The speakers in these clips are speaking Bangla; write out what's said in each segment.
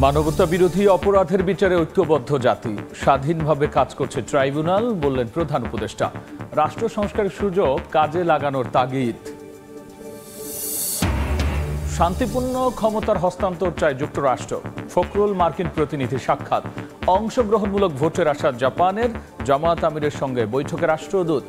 মানবতা বিরোধী অপরাধের বিচারে ঐক্যবদ্ধ জাতি, স্বাধীনভাবে কাজ করছে ট্রাইব্যুনাল, বললেন প্রধান উপদেষ্টা। রাষ্ট্র সংস্কারের সুযোগ কাজে লাগানোর তাগিদ। শান্তিপূর্ণ ক্ষমতার হস্তান্তর চায় যুক্তরাষ্ট্র, ফখরুল মার্কিন প্রতিনিধি সাক্ষাৎ। অংশগ্রহণমূলক ভোটের আশা জাপানের, জামায়াত আমিরের সঙ্গে বৈঠকে রাষ্ট্রদূত।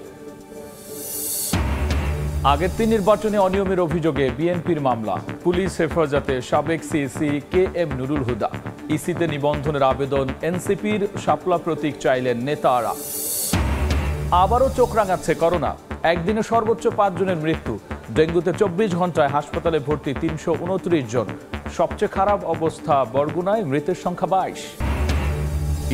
আগের 3 নির্বাচনে অনিয়মের অভিযোগে বিএনপির মামলা, পুলিশ হেফাজতে সাবেক CEC K M Nurul Huda. ইসিতে নিবন্ধনের আবেদন, এনসিপির শাপলা প্রতীক চাইলেন নেতারা। আবারও চোখ রাঙাচ্ছে করোনা, একদিনে সর্বোচ্চ 5 জনের মৃত্যু। ডেঙ্গুতে 24 ঘন্টায় হাসপাতালে ভর্তি 329 জন। সবচেয়ে খারাপ অবস্থা বরগুনায়, মৃতের সংখ্যা 22।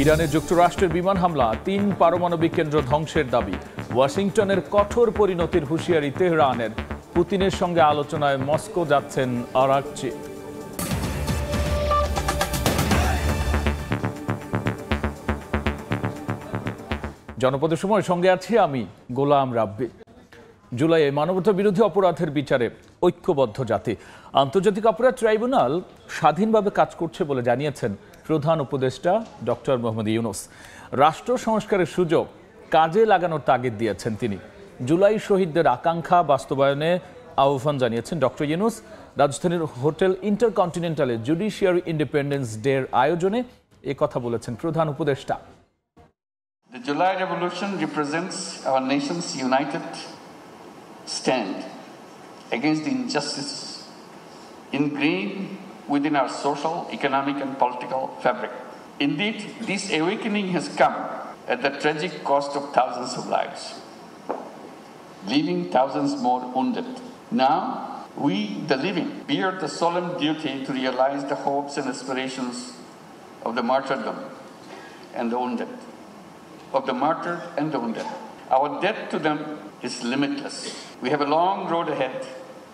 ইরানে যুক্তরাষ্ট্রের বিমান হামলা, 3 পারমাণবিক কেন্দ্র ধ্বংসের দাবি। ওয়াশিংটনের কঠোর পরিণতির হুঁশিয়ারি তেহরানের। পুতিনের সঙ্গে আলোচনায় মস্কো যাচ্ছেন আরাকচি। জনপদের সময় সঙ্গে আছি আমি, গোলাম রাব্বি। জুলাইয়ে মানবতা বিরোধী অপরাধের বিচারে ঐক্যবদ্ধ জাতি। আন্তর্জাতিক অপরাধ ট্রাইব্যুনাল স্বাধীনভাবে কাজ করছে বলে জানিয়েছেন প্রধান উপদেষ্টা ডক্টর মোহাম্মদ ইউনূস। রাষ্ট্র সংস্কারের সুযোগ কাজে লাগানোর তাগিদ দিয়েছেন তিনি। জুলাই শহীদদের আকাঙ্ক্ষা বাস্তবায়নে আহ্বান জানিয়েছেন ডক্টর ইউনূস। রাজধানীর হোটেল ইন্টারকন্টিনেন্টালে জুডিশিয়ারি ইন্ডিপেন্ডেন্স ডের আয়োজনে কথা বলেছেন প্রধান উপদেষ্টা। The July Revolution represents our nation's united stand against the injustice ingrained within our social, economic, and political fabric. Indeed, this awakening has come at the tragic cost of thousands of lives, leaving thousands more wounded. Now, we, the living, bear the solemn duty to realize the hopes and aspirations of the martyrdom and the wounded, of the martyred and the wounded. Our debt to them is limitless. We have a long road ahead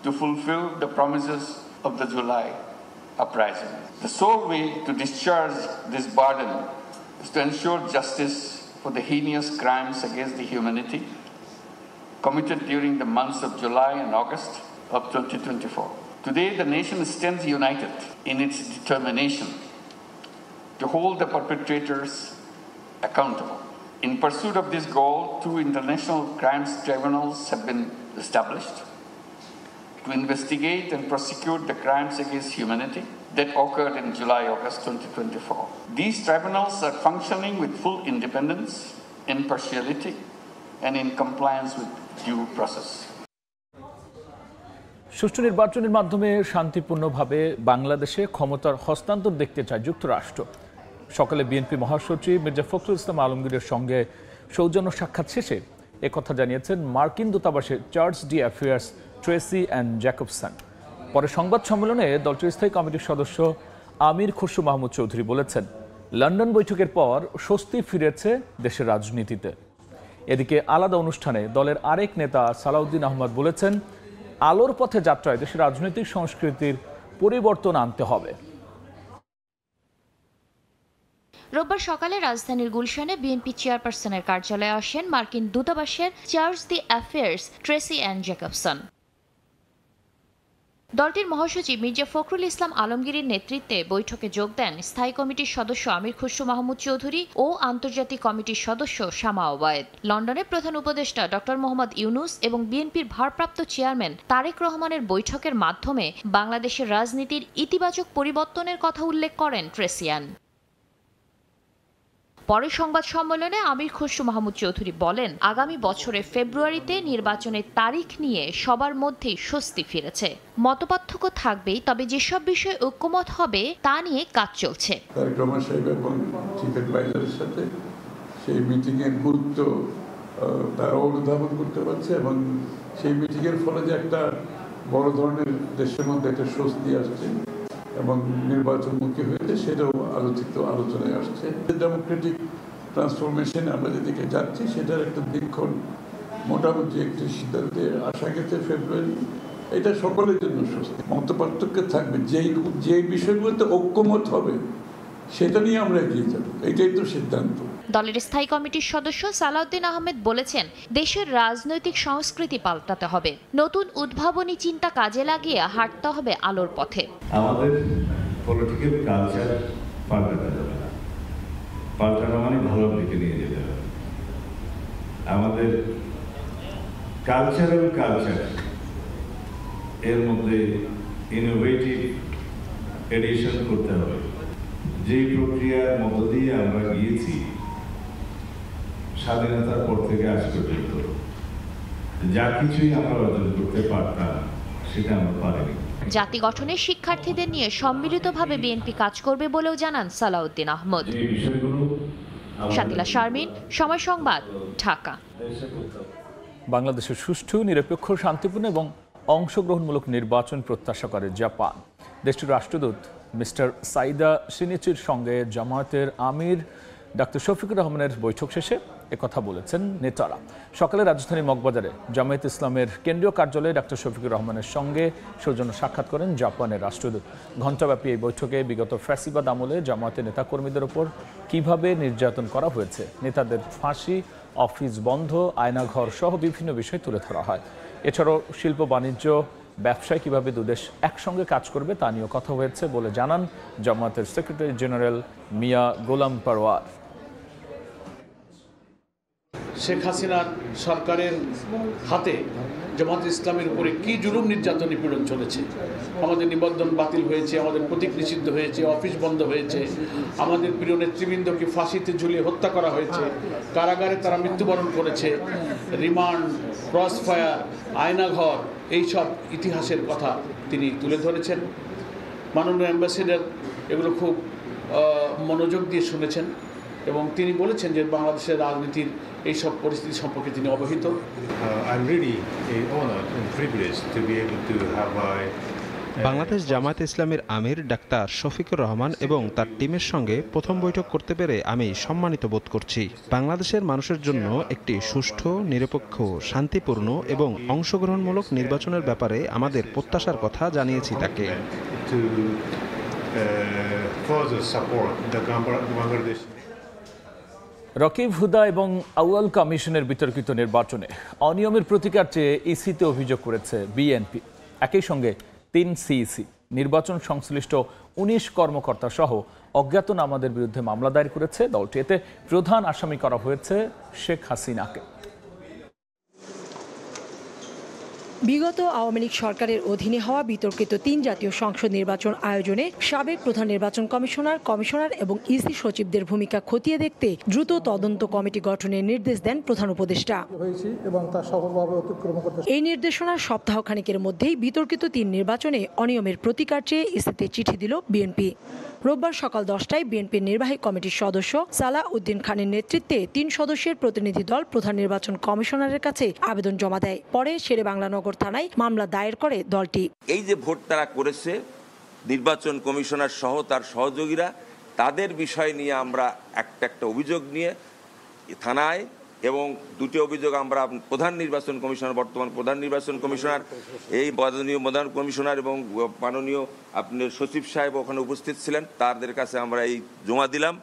to fulfill the promises of the July uprising. The sole way to discharge this burden is to ensure justice for the heinous crimes against the humanity committed during the months of July and August of 2024. Today, the nation stands united in its determination to hold the perpetrators accountable. In pursuit of this goal, 2 international crimes tribunals have been established to investigate and prosecute the crimes against humanity that occurred in July-August 2024. These tribunals are functioning with full independence, impartiality, and in compliance with due process. সুষ্ঠু নির্বাচনের মাধ্যমে শান্তিপূর্ণভাবে বাংলাদেশে ক্ষমতার হস্তান্তর দেখতে চায় যুক্তরাষ্ট্র। সকালে বিএনপি মহাসচিব মির্জা ফখরুল ইসলাম আলমগীরের সঙ্গে সৌজন্য সাক্ষাৎ শেষে একথা জানিয়েছেন মার্কিন দূতাবাসের chargé d' affaires Tracey Ann Jacobson. পরে সংবাদ সম্মেলনে দলটির স্থায়ী কমিটির সদস্য আমির খসরু মাহমুদ চৌধুরী বলেছেন, লন্ডন বৈঠকের পর স্বস্তি ফিরেছে দেশের রাজনীতিতে। এদিকে আলাদা অনুষ্ঠানে দলের আরেক নেতা সালাউদ্দিন আহমদ বলেছেন, আলোর পথে যাত্রায় দেশের রাজনৈতিক সংস্কৃতির পরিবর্তন আনতে হবে। রোববার সকালে রাজধানীর গুলশানে বিএনপি চেয়ারপারসনের কার্যালয়ে আসেন মার্কিন দূতাবাসের chargé d' affaires Tracey Ann Jacobson. দলটির মহাসচিব মির্জা ফখরুল ইসলাম আলমগীরের নেতৃত্বে বৈঠকে যোগ দেন স্থায়ী কমিটির সদস্য আমির খসরু মাহমুদ চৌধুরী ও আন্তর্জাতিক কমিটির সদস্য শামা ওবায়েদ। লন্ডনে প্রধান উপদেষ্টা ডক্টর মোহাম্মদ ইউনূস এবং বিএনপির ভারপ্রাপ্ত চেয়ারম্যান তারেক রহমানের বৈঠকের মাধ্যমে বাংলাদেশের রাজনীতির ইতিবাচক পরিবর্তনের কথা উল্লেখ করেন ট্রেসিয়ান। পরে সংবাদ সম্মেলনে আমির খসরু মাহমুদ চৌধুরী বলেন, আগামী বছরের ফেব্রুয়ারিতে নির্বাচনের তারিখ নিয়ে সবার মধ্যেই স্বস্তি ফিরেছে। মতপার্থক্য থাকবেই, তবে যেসব বিষয়ে ঐক্যমত হবে তা নিয়ে কাজ চলছে। সেই মিটিংয়ের গুরুত্ব তারা অনুধাবন করতে পারছে এবং সেই মিটিংয়ের ফলে যে একটা বড় ধরনের দেশের মধ্যে একটা স্বস্তি আসছে এবং নির্বাচনমুখী হয়েছে, সেটাও আলোচনায় আসছে। ডেমোক্রেটিক ট্রান্সফরমেশন আমরা যেদিকে যাচ্ছি সেটার একটা দিকক্ষণ মোটামুটি একটি সিদ্ধান্তে আসা গেছে ফেব্রুয়ারি। এটা সকলের জন্য স্বস্তি। মতপার্থক্য থাকবে, যেই বিষয়গুলোতে ঐক্যমত হবে সেটা নিয়ে আমরা এগিয়ে যাব, এটাই তো সিদ্ধান্ত। দলের স্থায়ী কমিটির সদস্য সালাউদ্দিন আহমেদ বলেছেন, দেশের রাজনৈতিক সংস্কৃতি পাল্টাতে হবে, নতুন উদ্ভাবনী চিন্তা কাজে লাগিয়ে হাঁটতে হবে আলোর পথে। আমাদের পলিটিক্যাল কালচার পাল্টাতে যাবে না, পাল্টানো মানে ভালো দিকে নিয়ে যেতে হবে। আমাদের কালচার এর মধ্যে ইনোভেটিভ এডিশন করতে হবে। যে প্রক্রিয়ার মধ্য দিয়ে আমরা গিয়েছি স্বাধীনতার পর থেকে আজ পর্যন্ত, যা কিছুই আমরা অর্জন করতে পারতাম সেটা আমরা পারিনি। জাতি গঠনে শিক্ষার্থীদের নিয়ে সম্মিলিতভাবে বিএনপি কাজ করবে বলেও জানান সালাউদ্দিন আহমদ। শাকিলা শারমিন, সময় সংবাদ, ঢাকা। বাংলাদেশের সুষ্ঠু, নিরপেক্ষ, শান্তিপূর্ণ এবং অংশগ্রহণমূলক নির্বাচন প্রত্যাশা করে জাপান। দেশটির রাষ্ট্রদূত মিস্টার সাইদা শিনিচির সঙ্গে জামায়াতের আমির ডাক্তার শফিকুর রহমানের বৈঠক শেষে একথা বলেছেন নেতারা। সকালে রাজধানীর মগবাজারে জামায়াত ইসলামের কেন্দ্রীয় কার্যালয়ে ডাক্তার শফিকুর রহমানের সঙ্গে সৌজন্য সাক্ষাৎ করেন জাপানের রাষ্ট্রদূত। ঘণ্টাব্যাপী এই বৈঠকে বিগত ফ্যাসিবাদ আমলে জামায়াতের নেতাকর্মীদের ওপর কিভাবে নির্যাতন করা হয়েছে, নেতাদের ফাঁসি, অফিস বন্ধ, আয়নাঘর সহ বিভিন্ন বিষয় তুলে ধরা হয়। এছাড়াও শিল্প, বাণিজ্য, ব্যবসায় কিভাবে দুদেশ একসঙ্গে কাজ করবে তা নিয়েও কথা হয়েছে বলে জানান জামায়াতের সেক্রেটারি জেনারেল মিয়া গোলাম পারওয়ার। শেখ হাসিনার সরকারের হাতে জামাত ইসলামের উপরে কি জুলুম, নির্যাতন, নিপীড়ন চলেছে। আমাদের নিবন্ধন বাতিল হয়েছে, আমাদের প্রতীক নিষিদ্ধ হয়েছে, অফিস বন্ধ হয়েছে, আমাদের প্রিয় নেতৃবৃন্দকে ফাঁসিতে ঝুলিয়ে হত্যা করা হয়েছে, কারাগারে তারা মৃত্যুবরণ করেছে, রিমান্ড, ক্রস ফায়ার, আয়নাঘর, এইসব ইতিহাসের কথা তিনি তুলে ধরেছেন। মাননীয় অ্যাম্বাসেডর এগুলো খুব মনোযোগ দিয়ে শুনেছেন এবং তিনি বলেছেন যে বাংলাদেশের রাজনীতির এইসব পরিস্থিতি সম্পর্কে তিনি অবহিত। বাংলাদেশ জামায়াত ইসলামের আমির ডাক্তার শফিকুর রহমান এবং তার টিমের সঙ্গে প্রথম বৈঠক করতে পেরে আমি সম্মানিত বোধ করছি। বাংলাদেশের মানুষের জন্য একটি সুষ্ঠু, নিরপেক্ষ, শান্তিপূর্ণ এবং অংশগ্রহণমূলক নির্বাচনের ব্যাপারে আমাদের প্রত্যাশার কথা জানিয়েছি তাকে। রকিব হুদা এবং আউয়াল কমিশনের বিতর্কিত নির্বাচনে অনিয়মের প্রতিকার চেয়ে ইসিতে অভিযোগ করেছে বিএনপি। একই সঙ্গে 3 সিইসি, নির্বাচন সংশ্লিষ্ট 19 কর্মকর্তা সহ অজ্ঞাতনামাদের বিরুদ্ধে মামলা দায়ের করেছে দলটি। এতে প্রধান আসামি করা হয়েছে শেখ হাসিনাকে। বিগত আওয়ামী লীগ সরকারের অধীনে হওয়া বিতর্কিত 3 জাতীয় সংসদ নির্বাচন আয়োজনে সাবেক প্রধান নির্বাচন কমিশনার এবং ইসি সচিবদের ভূমিকা খতিয়ে দেখতে দ্রুত তদন্ত কমিটি গঠনের নির্দেশ দেন প্রধান উপদেষ্টা। এই নির্দেশনার সপ্তাহখানেকের মধ্যেই বিতর্কিত 3 নির্বাচনে অনিয়মের প্রতিকার চেয়ে ইসিতে চিঠি দিল বিএনপি। রোববার সকাল 10টায় বিএনপির নির্বাহী কমিটির সদস্য সালাউদ্দিন খানের নেতৃত্বে 3 সদস্যের প্রতিনিধি দল প্রধান নির্বাচন কমিশনারের কাছে আবেদন জমা দেয়। পরে শেরেবাংলা নগর থানায় মামলা দায়ের করে দলটি। এই যে ভোট তারা করেছে, নির্বাচন কমিশনার সহ তার সহযোগীরা, তাদের বিষয় নিয়ে আমরা একটা অভিযোগ নিয়ে থানায়, এবং 2টি অভিযোগ আমরা প্রধান নির্বাচন কমিশনার, বর্তমান প্রধান নির্বাচন কমিশনার, এই মাননীয় প্রধান কমিশনার এবং মাননীয় আপনার সচিব সাহেব ওখানে উপস্থিত ছিলেন, তাদের কাছে আমরা এই জমা দিলাম।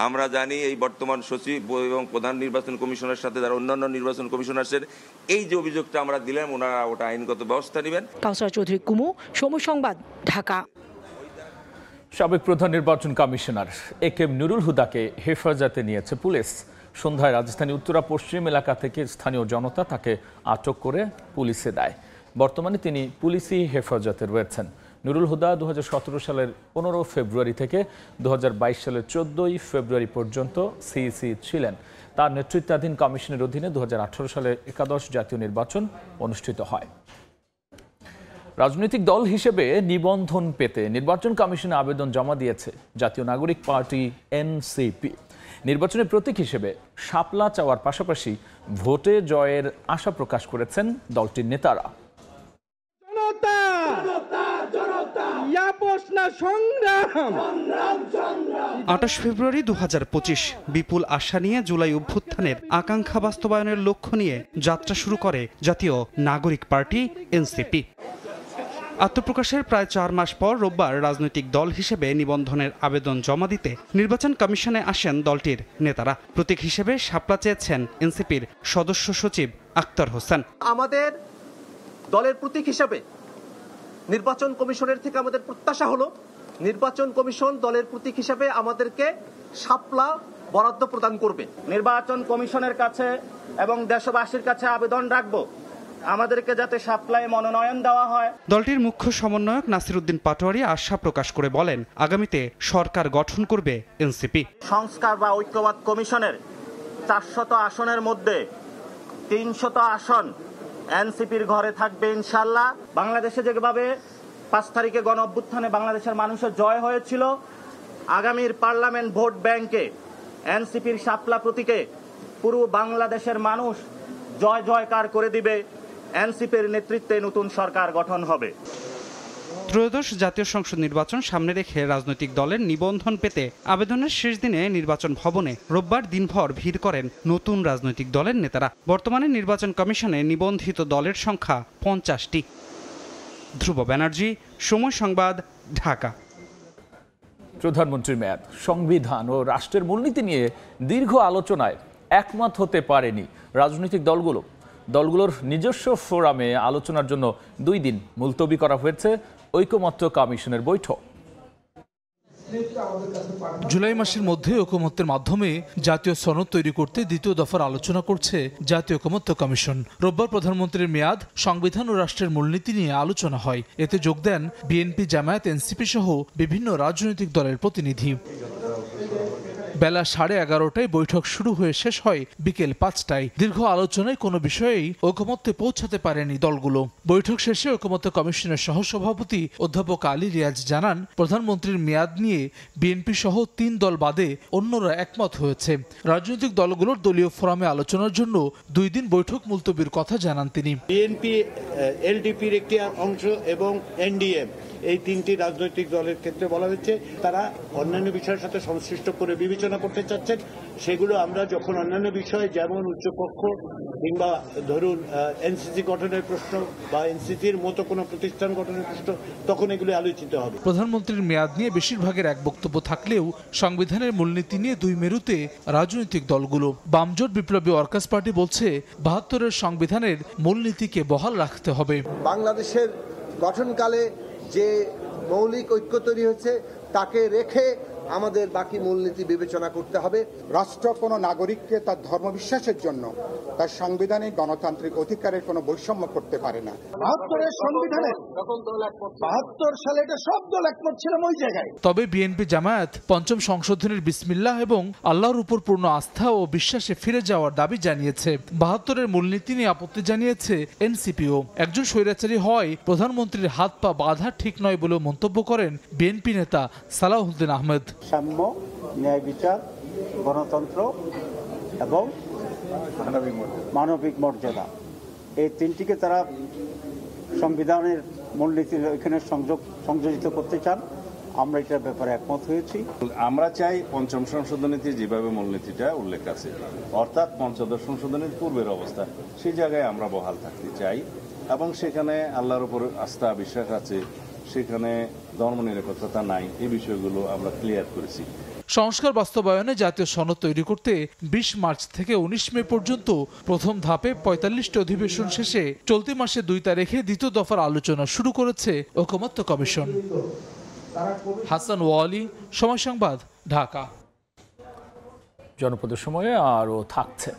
আমরা জানি এই বর্তমান সচিব এবং প্রধান নির্বাচন কমিশনারের সাথে যারা অন্যান্য নির্বাচন কমিশনারের এই যে অভিযোগটা আমরা দিলাম, ওনারা ওটা আইনগত ব্যবস্থা নেবেন। কাউসার চৌধুরী কুমু, সময় সংবাদ, ঢাকা। সাবেক প্রধান নির্বাচন কমিশনার একেএম নুরুল হুদাকে হেফাজতে নিয়েছে পুলিশ। সন্ধ্যায় রাজধানী উত্তরা পশ্চিম এলাকা থেকে স্থানীয় জনতা তাকে আটক করে পুলিশে দেয়। বর্তমানে তিনি পুলিশি হেফাজতে রয়েছেন। নুরুল হুদা 2017 সালের 15 ফেব্রুয়ারি থেকে 2022 সালের 14 ফেব্রুয়ারি পর্যন্ত সিইসি ছিলেন। তার নেতৃত্বাধীন কমিশনের অধীনে 2018 সালে 11 জাতীয় নির্বাচন অনুষ্ঠিত হয়। রাজনৈতিক দল হিসেবে নিবন্ধন পেতে নির্বাচন কমিশনে আবেদন জমা দিয়েছে জাতীয় নাগরিক পার্টি এনসিপি। নির্বাচনের প্রতীক হিসেবে শাপলা চাওয়ার পাশাপাশি ভোটে জয়ের আশা প্রকাশ করেছেন দলটির নেতারা। 28 ফেব্রুয়ারি 2025 বিপুল আশা নিয়ে জুলাই অভ্যুত্থানের আকাঙ্ক্ষা বাস্তবায়নের লক্ষ্য নিয়ে যাত্রা শুরু করে জাতীয় নাগরিক পার্টি এনসিপি। আত্মপ্রকাশের প্রায় 4 মাস পর রোববার রাজনৈতিক দল হিসেবে নিবন্ধনের আবেদন জমা দিতে নির্বাচন কমিশনে আসেন দলটির নেতারা। প্রতীক হিসেবে শাপলা চেয়েছেন এনসিপির সদস্য সচিব আক্তার হোসেন। আমাদের দলের প্রতীক হিসেবে নির্বাচন কমিশনের থেকে আমাদের প্রত্যাশা হলো নির্বাচন কমিশন দলের প্রতীক হিসেবে আমাদেরকে শাপলা বরাদ্দ প্রদান করবে। নির্বাচন কমিশনের কাছে এবং দেশবাসীর কাছে আবেদন রাখবো আমাদেরকে যাতে শাপলায় মনোনয়ন দেওয়া হয়। দলটির মুখ্য সমন্বয়ক নাসির উদ্দিন পাটোয়ারি আশা প্রকাশ করে বলেন, আগামীতে সরকার গঠন করবে এনসিপি। সংস্কার বা ঐক্যবাদ কমিশনের 400 আসনের মধ্যে 300 আসন এনসিপির ঘরে থাকবে ইনশাআল্লাহ। বাংলাদেশে যেভাবে 5 তারিখে গণ অভ্যুত্থানে বাংলাদেশের মানুষের জয় হয়েছিল, আগামীর পার্লামেন্ট ভোট ব্যাংকে এনসিপির শাপলা প্রতীকে পুরো বাংলাদেশের মানুষ জয় জয়কার করে দিবে। এনসিপির নেতৃত্বে নতুন সরকার গঠন হবে। ত্রয়োদশ জাতীয় সংসদ নির্বাচন সামনে রেখে রাজনৈতিক দলের নিবন্ধন পেতে আবেদনের শেষ দিনে নির্বাচন ভবনে রোববার দিনভর ভিড় করেন নতুন রাজনৈতিক দলের নেতারা। বর্তমানে নির্বাচন কমিশনে নিবন্ধিত দলের সংখ্যা 50টি। ধ্রুব ব্যানার্জি, সময় সংবাদ, ঢাকা। প্রধানমন্ত্রীর মেয়াদ, সংবিধান ও রাষ্ট্রের মূলনীতি নিয়ে দীর্ঘ আলোচনায় একমত হতে পারেনি রাজনৈতিক দলগুলোর নিজস্ব ফোরামে আলোচনার জন্য 2 দিন মুলতবি করা হয়েছে ঐকমত্য কমিশনের বৈঠক। জুলাই মাসের মধ্যে ঐকমত্যের মাধ্যমে জাতীয় সনদ তৈরি করতে দ্বিতীয় দফার আলোচনা করছে জাতীয় ঐকমত্য কমিশন। রোববার প্রধানমন্ত্রীর মেয়াদ, সংবিধান ও রাষ্ট্রের মূলনীতি নিয়ে আলোচনা হয়। এতে যোগ দেন বিএনপি, জামায়াত, এনসিপি সহ বিভিন্ন রাজনৈতিক দলের প্রতিনিধি। বেলা 11:30টায় বৈঠক শুরু হয়ে শেষ হয় বিকেল 5টায়। দীর্ঘ আলোচনায় কোনো বিষয়েই ঐকমত্যে পৌঁছাতে পারেনি দলগুলো। বৈঠক শেষে ঐকমত্য কমিশনের সহসভাপতি অধ্যাপক আলী রিয়াজ জানান, প্রধানমন্ত্রীর মেয়াদ নিয়ে বিএনপি সহ 3 দল বাদে অন্যরা একমত হয়েছে। রাজনৈতিক দলগুলোর দলীয় ফোরামে আলোচনার জন্য 2 দিন বৈঠক মুলতবির কথা জানান তিনি। বিএনপি, এলডিপির একটি অংশ এবং এনডিএম, এই 3টি রাজনৈতিক দলের ক্ষেত্রে বলা হয়েছে তারা অন্যান্য বিষয়ের সাথে সংশ্লিষ্ট করে বিবেচনা করতে চাচ্ছেন। সেগুলো আমরা যখন অন্যান্য বিষয় যেমন উচ্চকক্ষ কিংবা ধরুন এনসিসি গঠনের প্রশ্ন বা এনসিসির মতো কোনো প্রতিষ্ঠান গঠনের প্রশ্ন, তখন এগুলো আলোচিত হবে। প্রধানমন্ত্রীর মেয়াদ নিয়ে বেশিরভাগের এক বক্তব্য থাকলেও সংবিধানের মূলনীতি নিয়ে 2 মেরুতে রাজনৈতিক দলগুলো। বামজোট বিপ্লবী ওয়ার্কার্স পার্টি বলছে 72-এর সংবিধানের মূলনীতিকে বহাল রাখতে হবে। বাংলাদেশের গঠনকালে যে মৌলিক ঐক্য তৈরি হয়েছে তাকে রেখে আমাদের বাকি মূলনীতি বিবেচনা করতে হবে। রাষ্ট্র কোনো নাগরিককে তার ধর্মবিশ্বাসের জন্য তার সাংবিধানিক গণতান্ত্রিক অধিকারের কোনো বৈষম্য করতে পারে না। 72-এর সংবিধানে 72 সালে এটা সব দল একমত ছিল ওই জায়গায়। তবে বিএনপি, জামায়াত 5ম সংশোধনীর বিসমিল্লাহ এবং আল্লাহর উপর পূর্ণ আস্থা ও বিশ্বাসে ফিরে যাওয়ার দাবি জানিয়েছে। 72-এর মূলনীতি নিয়ে আপত্তি জানিয়েছে এনসিপিও। একজন স্বৈরাচারী হয় প্রধানমন্ত্রীর হাত পা বাঁধা ঠিক নয় বলে মন্তব্য করেন বিএনপি নেতা সালাউদ্দিন আহমেদ। সাম্য, ন্যায় বিচার, গণতন্ত্র এবং মানবিক মর্যাদা, এই 3টিকে তারা সংবিধানের মূলনীতির এখানে সংযোজিত করতে চান। আমরা এটার ব্যাপারে একমত হয়েছি। আমরা চাই 5ম সংশোধনীতে যেভাবে মূলনীতিটা উল্লেখ আছে, অর্থাৎ 5ম সংশোধনীর পূর্বের অবস্থা, সেই জায়গায় আমরা বহাল থাকতে চাই এবং সেখানে আল্লাহর উপর আস্থা বিশ্বাস আছে, সেখানে ধর্মনিরপেক্ষতা নাই, এই বিষয়গুলো আমরা ক্লিয়ার করেছি। সংস্কার বাস্তবায়নে জাতীয় সনদ তৈরি করতে 20 মার্চ থেকে 19 মে পর্যন্ত প্রথম ধাপে 45টি অধিবেশন শেষে চলতি মাসে 2 তারিখে দ্বিতীয় দফার আলোচনা শুরু করেছে ঐকমত্য কমিশন। হাসান ওয়ালি, সময় সংবাদ, ঢাকা। জনপদের সময়ে আরও থাকছে।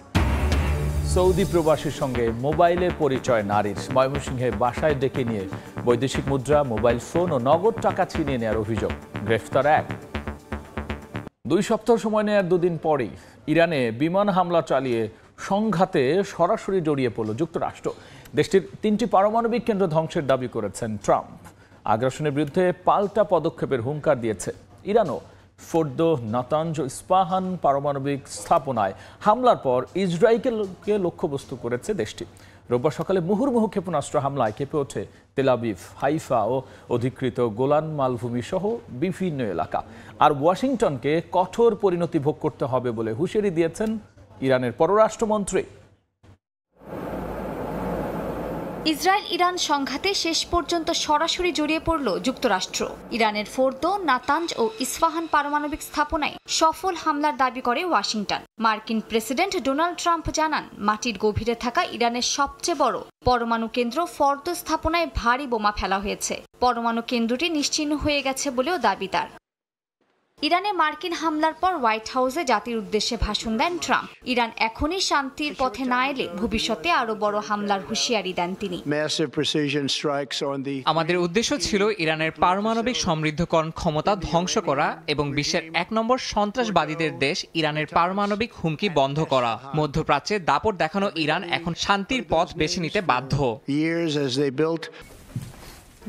সৌদি প্রবাসীর সঙ্গে মোবাইলে পরিচয় নারীর, ময়মনসিংহে বাসায় ডেকে নিয়ে বৈদেশিক মুদ্রা, মোবাইল ফোন ও নগদ টাকা ছিনিয়ে নেওয়ার অভিযোগ। গ্রেফতার 1। 2 সপ্তাহ সময় নেওয়ার 2 দিন পরেই ইরানে বিমান হামলা চালিয়ে সংঘাতে সরাসরি জড়িয়ে পড়ল যুক্তরাষ্ট্র। দেশটির 3টি পারমাণবিক কেন্দ্র ধ্বংসের দাবি করেছেন ট্রাম্প। আগ্রাসনের বিরুদ্ধে পাল্টা পদক্ষেপের হুঙ্কার দিয়েছে ইরানও। ফোর্দো, নাতানজ, ইস্পাহান পারমাণবিক স্থাপনায় হামলার পর ইসরায়েলকে লক্ষ্যবস্তু করেছে দেশটি। রোববার সকালে মুহুর্মুহু ক্ষেপণাস্ত্র হামলায় কেঁপে ওঠে তেল আবিব, হাইফা ও অধিকৃত গোলান মালভূমি সহ বিভিন্ন এলাকা। আর ওয়াশিংটনকে কঠোর পরিণতি ভোগ করতে হবে বলে হুঁশিয়ারি দিয়েছেন ইরানের পররাষ্ট্রমন্ত্রী। ইসরায়েল ইরান সংঘাতে শেষ পর্যন্ত সরাসরি জড়িয়ে পড়ল যুক্তরাষ্ট্র। ইরানের ফোর্দো, নাতাঞ্জ ও ইস্পাহান পারমাণবিক স্থাপনায় সফল হামলার দাবি করে ওয়াশিংটন। মার্কিন প্রেসিডেন্ট ডোনাল্ড ট্রাম্প জানান, মাটির গভীরে থাকা ইরানের সবচেয়ে বড় পরমাণু কেন্দ্র ফোর্দো স্থাপনায় ভারী বোমা ফেলা হয়েছে। পরমাণু কেন্দ্রটি নিশ্চিহ্ন হয়ে গেছে বলেও দাবি তার। ইরানে মার্কিন হামলার পর হোয়াইট হাউসে জাতির উদ্দেশ্যে ভাষণ দেন ট্রাম্প। ইরান এখনই শান্তির পথে না এলে ভবিষ্যতে আরো বড় হামলার হুঁশিয়ারি দেন তিনি। আমাদের উদ্দেশ্য ছিল ইরানের পারমাণবিক সমৃদ্ধকরণ ক্ষমতা ধ্বংস করা এবং বিশ্বের 1 নম্বর সন্ত্রাসবাদীদের দেশ ইরানের পারমাণবিক হুমকি বন্ধ করা। মধ্যপ্রাচ্যে দাপট দেখানো ইরান এখন শান্তির পথ বেছে নিতে বাধ্য।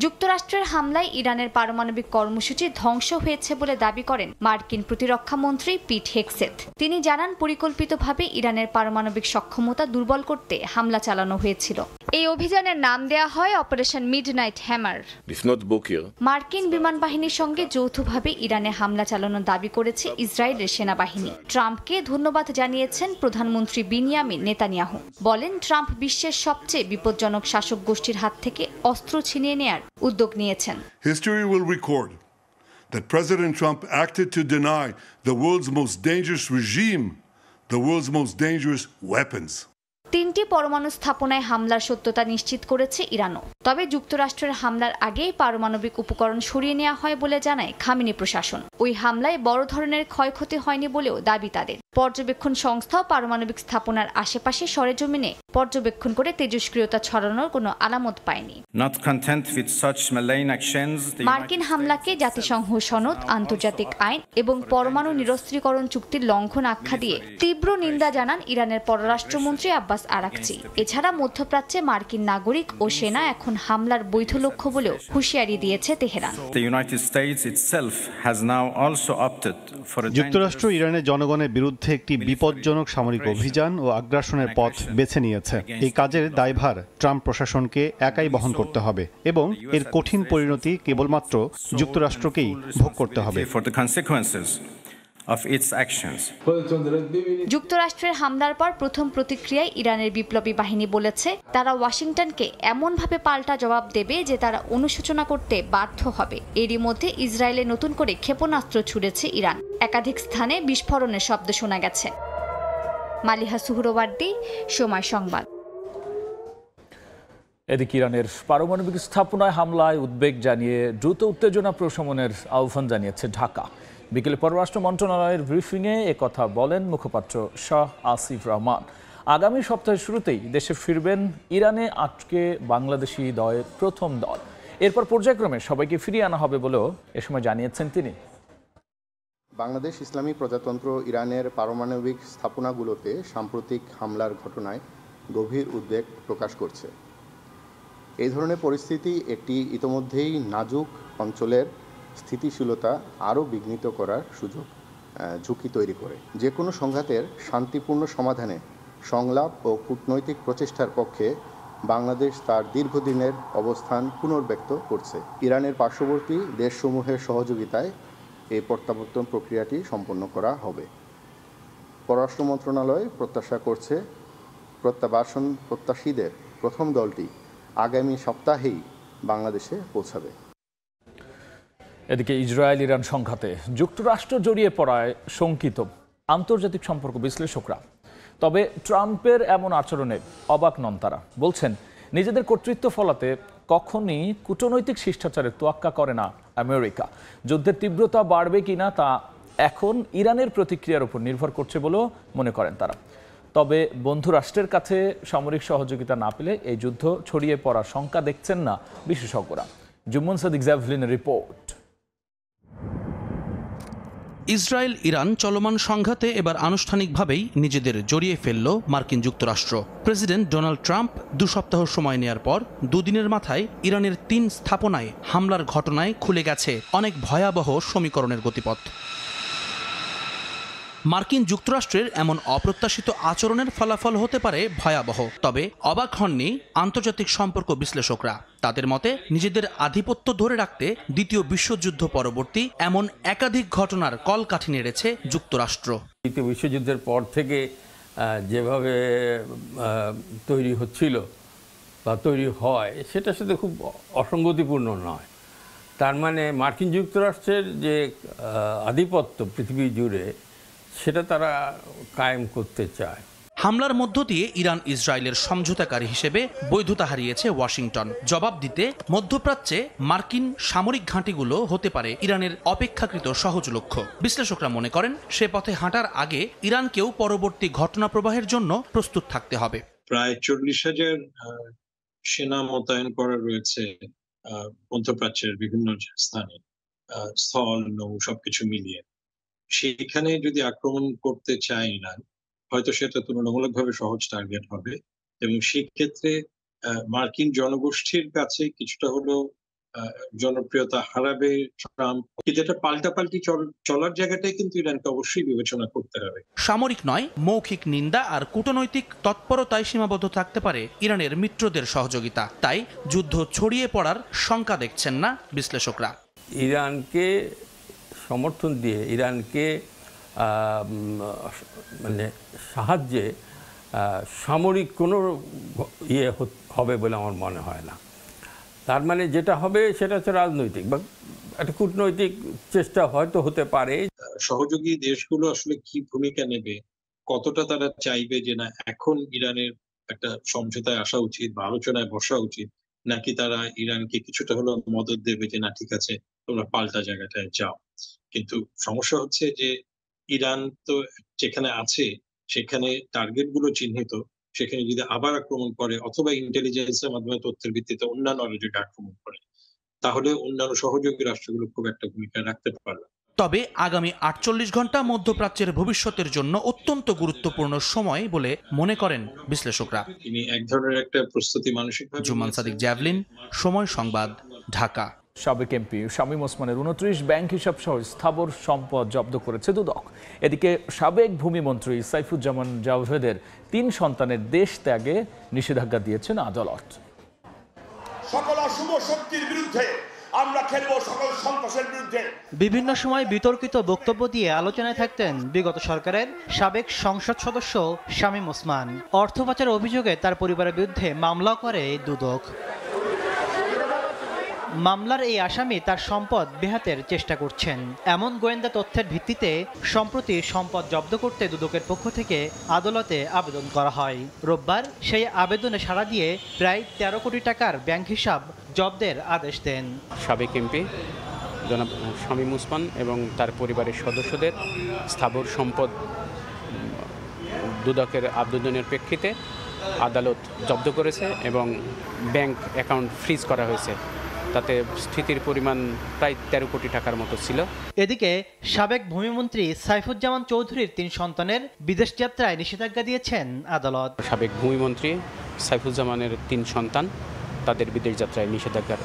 যুক্তরাষ্ট্রের হামলায় ইরানের পারমাণবিক কর্মসূচি ধ্বংস হয়েছে বলে দাবি করেন মার্কিন প্রতিরক্ষা মন্ত্রী পিট হেগসেথ। তিনি জানান, পরিকল্পিতভাবে ইরানের পারমাণবিক সক্ষমতা দুর্বল করতে হামলা চালানো হয়েছিল। এই অভিযানের নাম দেয়া হয় অপারেশন মিডনাইট হ্যামার। মার্কিন বিমান বাহিনীর সঙ্গে যৌথভাবে ইরানে হামলা চালানোর দাবি করেছে ইসরায়েলের সেনাবাহিনী। ট্রাম্পকে ধন্যবাদ জানিয়েছেন প্রধানমন্ত্রী বিনিয়ামিন নেতানিয়াহু। বলেন, ট্রাম্প বিশ্বের সবচেয়ে বিপজ্জনক শাসক গোষ্ঠীর হাত থেকে অস্ত্র ছিনিয়ে নেয়ার উদ্যোগ নিয়েছেন। History will record that President Trump acted to deny the world's most dangerous regime the world's most dangerous weapons. 3টি পরমাণু স্থাপনায় হামলার সত্যতা নিশ্চিত করেছে ইরানও। তবে যুক্তরাষ্ট্রের হামলার আগেই পারমাণবিক উপকরণ সরিয়ে নেওয়া হয় বলে জানায় খামেনি প্রশাসন। ওই হামলায় বড় ধরনের ক্ষয়ক্ষতি হয়নি বলেও দাবি তাদের। পর্যবেক্ষণ সংস্থাও পারমাণবিক স্থাপনার আশেপাশে সরেজমিনে পর্যবেক্ষণ করে তেজস্ক্রিয়তা ছড়ানোর কোনো আলামত পায়নি। মার্কিন হামলাকে জাতিসংঘ সনদ, আন্তর্জাতিক আইন এবং পরমাণু নিরস্ত্রীকরণ চুক্তির লঙ্ঘন আখ্যা দিয়ে তীব্র নিন্দা জানান ইরানের পররাষ্ট্রমন্ত্রী আব্বাস আরাকচি। এছাড়া মধ্যপ্রাচ্যে মার্কিন নাগরিক ও সেনা এখন হামলার বৈধ লক্ষ্য বলেও হুঁশিয়ারি দিয়েছে তেহরান। যুক্তরাষ্ট্র ইরানের জনগণের বিরুদ্ধে একটি বিপজ্জনক সামরিক অভিযান ও আগ্রাসনের পথ বেছে নিয়েছে। এই কাজের দায়ভার ট্রাম্প প্রশাসনকে একাই বহন করতে হবে এবং এর কঠিন পরিণতি কেবলমাত্র যুক্তরাষ্ট্রকেই ভোগ করতে হবে। যুক্তরাষ্ট্রের হামলার পর প্রথম প্রতিক্রিয়ায় ইরানের বিপ্লবী বাহিনী বলেছে, তারা ওয়াশিংটনকে এমনভাবে পাল্টা জবাব দেবে যে তারা অনুশোচনা করতে বাধ্য হবে। এরই মধ্যে ইসরায়েলে নতুন করে ক্ষেপণাস্ত্র ছুড়েছে ইরান। একাধিক স্থানে বিস্ফোরণের শব্দ শোনা গেছে। মালিহা সুহরওয়ার্দী, সময় সংবাদ। এদিকে ইরানের পারমাণবিক স্থাপনায় হামলায় উদ্বেগ জানিয়ে দ্রুত উত্তেজনা প্রশমনের আহ্বান জানিয়েছে ঢাকা। বিকেলে পররাষ্ট্র মন্ত্রণালয়ের ব্রিফিংয়ে একথা বলেন মুখপাত্র শাহ আসিফ রহমান। আগামী সপ্তাহের শুরুতেই দেশে ফিরবেন ইরানে আটকে বাংলাদেশি দলের প্রথম দল। এরপর পর্যায়ক্রমে সবাইকে ফিরিয়ে আনা হবে বলেও এ সময় জানিয়েছেন তিনি। বাংলাদেশ ইসলামী প্রজাতন্ত্র ইরানের পারমাণবিক স্থাপনাগুলোতে সাম্প্রতিক হামলার ঘটনায় গভীর উদ্বেগ প্রকাশ করছে। এই ধরনের পরিস্থিতি একটি ইতোমধ্যেই নাজুক অঞ্চলের স্থিতিশীলতা আরও বিঘ্নিত করার ঝুঁকি তৈরি করে। যে কোনো সংঘাতের শান্তিপূর্ণ সমাধানে সংলাপ ও কূটনৈতিক প্রচেষ্টার পক্ষে বাংলাদেশ তার দীর্ঘদিনের অবস্থান পুনর্ব্যক্ত করছে। ইরানের পার্শ্ববর্তী দেশসমূহের সহযোগিতায় এই প্রত্যাবর্তন প্রক্রিয়াটি সম্পন্ন করা হবে। পররাষ্ট্র মন্ত্রণালয় প্রত্যাশা করছে প্রত্যাবাসন প্রত্যাশীদের প্রথম দলটি আগামী সপ্তাহেই বাংলাদেশে পৌঁছাবে। এদিকে ইসরায়েল ইরান সংঘাতে যুক্তরাষ্ট্র জড়িয়ে পড়ায় শঙ্কিত আন্তর্জাতিক সম্পর্ক বিশ্লেষকরা। তবে ট্রাম্পের এমন আচরণে অবাক নন তারা। বলছেন, নিজেদের কর্তৃত্ব ফলাতে কখনই কূটনৈতিক শিষ্টাচারের তোয়াক্কা করে না আমেরিকা। যুদ্ধের তীব্রতা বাড়বে কিনা তা এখন ইরানের প্রতিক্রিয়ার উপর নির্ভর করছে বলেও মনে করেন তারা। তবে বন্ধু রাষ্ট্রের কাছে সামরিক সহযোগিতা না পেলে এই যুদ্ধ ছড়িয়ে পড়ার শঙ্কা দেখছেন না বিশেষজ্ঞরা। জুম্মন সাদিক জাভলিনের রিপোর্ট। ইসরায়েল ইরান চলমান সংঘাতে এবার আনুষ্ঠানিকভাবেই নিজেদের জড়িয়ে ফেলল মার্কিন যুক্তরাষ্ট্র। প্রেসিডেন্ট ডোনাল্ড ট্রাম্প 2 সপ্তাহ সময় নেয়ার পর দুদিনের মাথায় ইরানের 3 স্থাপনায় হামলার ঘটনায় খুলে গেছে অনেক ভয়াবহ সমীকরণের গতিপথ। মার্কিন যুক্তরাষ্ট্রের এমন অপ্রত্যাশিত আচরণের ফলাফল হতে পারে ভয়াবহ। তবে অবাক হননি আন্তর্জাতিক সম্পর্ক বিশ্লেষকরা। তাদের মতে, নিজেদের আধিপত্য ধরে রাখতে দ্বিতীয় বিশ্বযুদ্ধ পরবর্তী এমন একাধিক ঘটনার কলকাঠি নেড়েছে যুক্তরাষ্ট্র। দ্বিতীয় বিশ্বযুদ্ধের পর থেকে যেভাবে তৈরি হচ্ছিল বা তৈরি হয় সেটার সাথে খুব অসঙ্গতিপূর্ণ নয়। তার মানে মার্কিন যুক্তরাষ্ট্রের যে আধিপত্য পৃথিবী জুড়ে সেটা তারা কায়েম করতে চায়। হামলার মধ্য দিয়ে ইরান ইসরায়েলের সমঝোতাকারী হিসেবে বৈধতা হারিয়েছে ওয়াশিংটন। জবাব দিতে মধ্যপ্রাচ্যে মার্কিন সামরিক ঘাঁটিগুলো হতে পারে ইরানের অপেক্ষাকৃত সহজ লক্ষ্য। বিশ্লেষকরা মনে করেন সে পথে হাঁটার আগে ইরানকেও পরবর্তী ঘটনা প্রবাহের জন্য প্রস্তুত থাকতে হবে। প্রায় 40,000 সেনা মোতায়েন করা রয়েছে মধ্যপ্রাচ্যের বিভিন্ন স্থানে, স্থল নৌ সবকিছু মিলিয়ে। সেখানে যদি আক্রমণ করতে চায় ইরান, হয়তো সেটা তুলনামূলকভাবে সহজ টার্গেট হবে এবং সেক্ষেত্রে মার্কিন জনগোষ্ঠীর কাছে কিছুটা হলেও জনপ্রিয়তা হারাবে ট্রাম্প। কিন্তু এটা পাল্টাপাল্টি চলার জায়গাটাই কিন্তু ইরানকে অবশ্যই বিবেচনা করতে হবে। সামরিক নয়, মৌখিক নিন্দা আর কূটনৈতিক তৎপরতায় সীমাবদ্ধ থাকতে পারে ইরানের মিত্রদের সহযোগিতা। তাই যুদ্ধ ছড়িয়ে পড়ার শঙ্কা দেখছেন না বিশ্লেষকরা। ইরানকে সমর্থন দিয়ে, ইরানকে মানে সাহায্যে সামরিক কোনো হবে বলে আমার মনে হয় না। তার মানে যেটা হবে সেটা হচ্ছে রাজনৈতিক বা একটা কূটনৈতিক চেষ্টা হয়তো হতে পারে। সহযোগী দেশগুলো আসলে কি ভূমিকা নেবে, কতটা তারা চাইবে যে না এখন ইরানের একটা সমঝোতায় আসা উচিত বা আলোচনায় বসা উচিত, নাকি তারা ইরানকে কিছুটা হলেও মদত দেবে যে না ঠিক আছে তোমরা পাল্টা জায়গাটায় যাও। কিন্তু সমস্যা হচ্ছে যে ইরান তো যেখানে আছে সেখানে টার্গেট গুলো চিহ্নিত, সেখানে যদি আবার আক্রমণ করে অথবা ইন্টেলিজেন্সের মাধ্যমে তথ্যের ভিত্তিতে অন্যান্য যদি আক্রমণ করে, তাহলে অন্যান্য সহযোগী রাষ্ট্রগুলো খুব একটা ভূমিকা রাখতে পারবে। তবে আগামী 48 ঘন্টা মধ্যপ্রাচ্যের ভবিষ্যতের জন্য অত্যন্ত গুরুত্বপূর্ণ সময় বলে মনে করেন বিশ্লেষকরা। তিনি এক ধরনের একটা প্রস্তুতি মানসিকভাবে। জুমান সাদিক, জ্যাভলিন, সময় সংবাদ, ঢাকা। সাবেক এমপি শামীম ওসমানের 29 ব্যাংক হিসাব সহ স্থাবর সম্পদ জব্দ করেছে দুদক। এদিকে সাবেক ভূমিমন্ত্রী সাইফুজ্জামান জাওহেদের 3 সন্তানের দেশ ত্যাগে নিষেধাজ্ঞা দিয়েছেন আদালত। সকল অশুভ শক্তির বিরুদ্ধে আমরা খেলব, সকল সন্ত্রাসের বিরুদ্ধে। বিভিন্ন সময় বিতর্কিত বক্তব্য দিয়ে আলোচনায় থাকতেন বিগত সরকারের সাবেক সংসদ সদস্য শামীম ওসমান। অর্থ পাচার অভিযোগে তার পরিবারের বিরুদ্ধে মামলা করে দুদক। মামলার এই আসামি তার সম্পদ বেহাতের চেষ্টা করছেন এমন গোয়েন্দা তথ্যের ভিত্তিতে সম্প্রতি সম্পদ জব্দ করতে দুদকের পক্ষ থেকে আদালতে আবেদন করা হয়। রোববার সেই আবেদনে সাড়া দিয়ে প্রায় 13 কোটি টাকার ব্যাংক হিসাব জব্দের আদেশ দেন সাবেক এমপি জনাব শামীম ওসমান এবং তার পরিবারের সদস্যদের স্থাবর সম্পদ দুদকের আবেদনের প্রেক্ষিতে আদালত জব্দ করেছে এবং ব্যাংক অ্যাকাউন্ট ফ্রিজ করা হয়েছে। তাতে স্থিতির পরিমাণ প্রায় 13 কোটি টাকার মতো ছিল। এদিকে সাবেক ভূমিমন্ত্রী সাইফুজ্জামান চৌধুরীর 3 সন্তানের বিদেশ যাত্রায় নিষেধাজ্ঞা দিয়েছেন আদালত। সাবেক ভূমিমন্ত্রী সাইফুজ্জামানের 3 সন্তান তাদের বিদেশ যাত্রায় নিষেধাজ্ঞার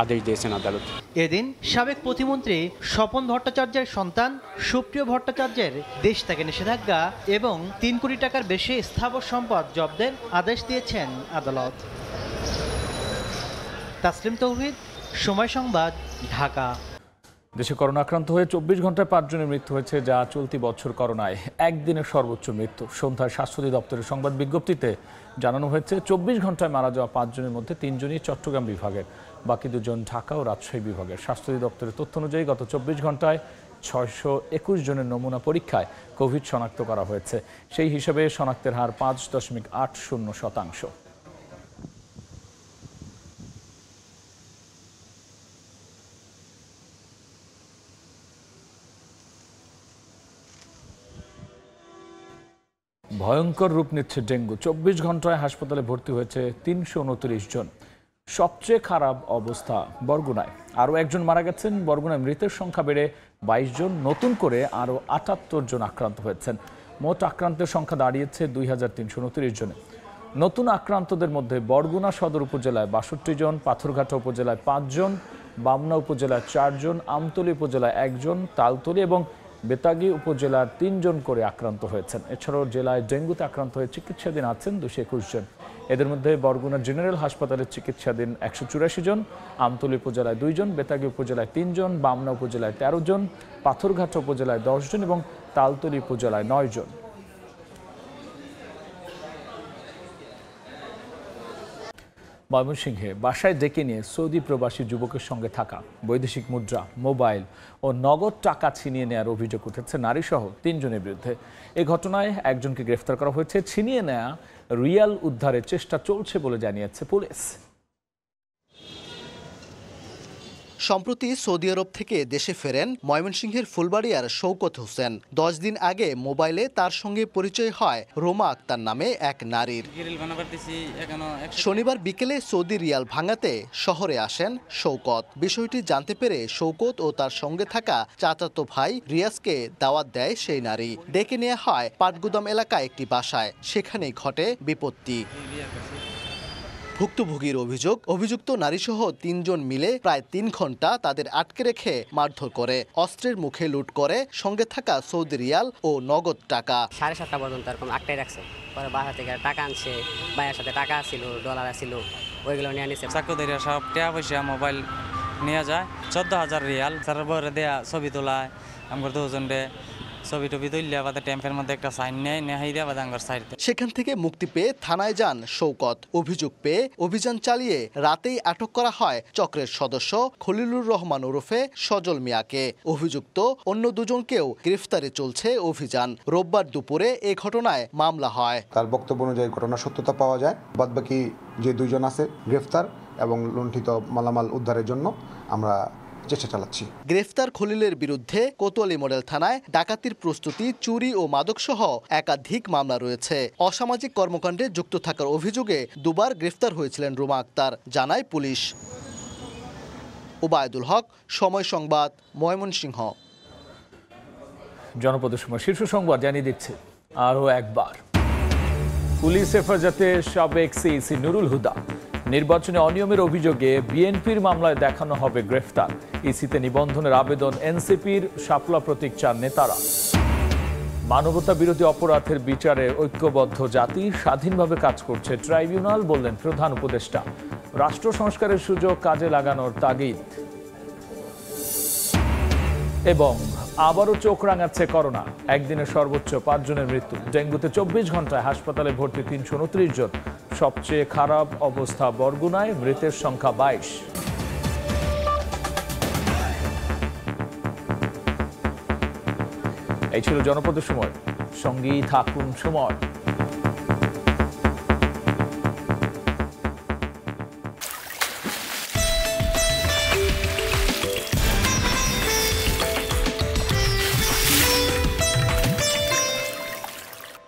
আদেশ দিয়েছেন আদালত। এদিন সাবেক প্রতিমন্ত্রী স্বপন ভট্টাচার্যের সন্তান সুপ্রিয় ভট্টাচার্যের দেশ থেকে নিষেধাজ্ঞা এবং 3 কোটি টাকার বেশি স্থাবর সম্পদ জব্দের আদেশ দিয়েছেন আদালত। তাসলিম তৌহিদ, সময় সংবাদ, ঢাকা। দেশে করোনা আক্রান্ত হয়ে 24 ঘন্টায় 5 জনের মৃত্যু হয়েছে, যা চলতি বছর করোনায় একদিনের সর্বোচ্চ মৃত্যু। সন্ধ্যায় স্বাস্থ্য অধিদপ্তরের সংবাদ বিজ্ঞপ্তিতে জানানো হয়েছে 24 ঘন্টায় মারা যাওয়া 5 জনের মধ্যে 3 জনই চট্টগ্রাম বিভাগের, বাকি 2 জন ঢাকা ও রাজশাহী বিভাগের। স্বাস্থ্য অধিদপ্তরের তথ্য অনুযায়ী গত 24 ঘন্টায় 621 জনের নমুনা পরীক্ষায় কোভিড শনাক্ত করা হয়েছে। সেই হিসাবে শনাক্তের হার 5.80%। ভয়ঙ্কর রূপ নিচ্ছে ডেঙ্গু। 24 ঘন্টায় হাসপাতালে ভর্তি হয়েছে 329 জন। সবচেয়ে খারাপ অবস্থা বরগুনায়, আরও 1 জন মারা গেছেন। বরগুনায় মৃতের সংখ্যা বেড়ে 22 জন, নতুন করে আরও 78 জন আক্রান্ত হয়েছেন। মোট আক্রান্তের সংখ্যা দাঁড়িয়েছে 2329 জনে। নতুন আক্রান্তদের মধ্যে বরগুনা সদর উপজেলায় 62 জন, পাথরঘাটা উপজেলায় 5 জন, বামনা উপজেলায় 4 জন, আমতলী উপজেলায় 1 জন, তালতলী এবং বেতাগী উপজেলার 3 জন করে আক্রান্ত হয়েছেন। এছাড়াও জেলায় ডেঙ্গুতে আক্রান্ত হয়ে চিকিৎসাধীন আছেন 221 জন। এদের মধ্যে বরগুনা জেনারেল হাসপাতালে চিকিৎসাধীন 184 জন, আমতলী উপজেলায় 2 জন, বেতাগী উপজেলায় 3 জন, বামনা উপজেলায় 13 জন, পাথরঘাটা উপজেলায় 10 জন এবং তালতলী উপজেলায় 9 জন। ময়মনসিংহে বাসায় ডেকে নিয়ে সৌদি প্রবাসী যুবকের সঙ্গে থাকা বৈদেশিক মুদ্রা, মোবাইল ও নগদ টাকা ছিনিয়ে নেওয়ার অভিযোগ উঠেছে নারীসহ 3 জনের বিরুদ্ধে। এ ঘটনায় একজনকে গ্রেফতার করা হয়েছে। ছিনিয়ে নেওয়া রিয়াল উদ্ধারের চেষ্টা চলছে বলে জানিয়েছে পুলিশ। সম্প্রতি সৌদি আরব থেকে দেশে ফেরেন ময়মনসিংহের ফুলবাড়িয়ার শওকত হোসেন। 10 দিন আগে মোবাইলে তার সঙ্গে পরিচয় হয় রোমা আক্তার নামে এক নারীর। শনিবার বিকেলে সৌদি রিয়াল ভাঙাতে শহরে আসেন শওকত। বিষয়টি জানতে পেরে শওকত ও তার সঙ্গে থাকা চাচাতো ভাই রিয়াজকে দাওয়াত দেয় সেই নারী। ডেকে নেওয়া হয় পাটগুদাম এলাকায় একটি বাসায়। সেখানেই ঘটে বিপত্তি। ভুক্তভোগীর অভিযুক্ত নারীসহ 3 জন মিলে প্রায় 3 ঘন্টা তাদের আটকে রেখে মারধর করে, অস্ত্রের মুখে লুট করে সঙ্গে থাকা সৌদি রিয়াল ও নগদ টাকা। 7:30 পর্যন্ত এরকম আটটাই রাখছে। পরে বাসা থেকে টাকা আনছে, ভাইয়ের সাথে টাকা ছিল, ডলার ছিল, ওইগুলো নিয়ে নিছে। চাকুদের সব টাকা পয়সা মোবাইল নিয়ে যায়। 14,000 রিয়াল সার্ভারে দেয়া ছবি তোলায় আমার 2 জনরে ছবি টবি তুললে আবার ট্যাম্পের মধ্যে একটা সাইন নেই দেওয়া বাদাঙ্গর সাইডে। সেখান থেকে মুক্তি পেয়ে থানায় যান শওকত। অভিযোগ পেয়ে অভিযান চালিয়ে রাতেই আটক করা হয় চক্রের সদস্য খলিলুর রহমান ওরফে সজল মিয়াকে। অভিযুক্ত অন্য 2 জনকেও গ্রেফতারে চলছে অভিযান। রোববার দুপুরে এ ঘটনায় মামলা হয়। তার বক্তব্য অনুযায়ী ঘটনার সত্যতা পাওয়া যায়। বাদবাকি যে 2 জন আছে গ্রেফতার এবং লুণ্ঠিত মালামাল উদ্ধারের জন্য আমরা চেষ্টা চালাচ্ছি। গ্রেফতার খলিলের বিরুদ্ধে কোতোয়ালি মডেল থানায় ডাকাতির প্রস্তুতি, চুরি ও মাদকসহ একাধিক মামলা রয়েছে। অসামাজিক কর্মকাণ্ডে যুক্ত থাকার অভিযোগে 2 বার গ্রেফতার হয়েছিলেন রোমা আক্তার, জানায় পুলিশ। ওবায়দুল হক, সময় সংবাদ, ময়মনসিংহ। জনপদের সময় শীর্ষ সংবাদ জানিয়ে দিচ্ছে আরও একবার। পুলিশ হেফাজতে সাবেক সিইসি নুরুল হুদা। নির্বাচনে অনিয়মের অভিযোগে বিএনপির মামলায় দেখানো হবে গ্রেফতার। ইসিতে নিবন্ধনের আবেদন এনসিপির শাপলা প্রতীক চান নেতারা। মানবতা বিরোধী অপরাধের বিচারে ঐক্যবদ্ধ জাতি, স্বাধীনভাবে কাজ করছে ট্রাইব্যুনাল, বললেন প্রধান উপদেষ্টা। রাষ্ট্র সংস্কারের সুযোগ কাজে লাগানোর তাগিদ। এবং আবারও চোখ রাঙাচ্ছে করোনা। একদিনে সর্বোচ্চ 5 জনের মৃত্যু। ডেঙ্গুতে 24 ঘন্টায় হাসপাতালে ভর্তি 329 জন। সবচেয়ে খারাপ অবস্থা বরগুনায়, মৃতের সংখ্যা 22। এই ছিল জনপদের সময়। সঙ্গেই থাকুন সময়।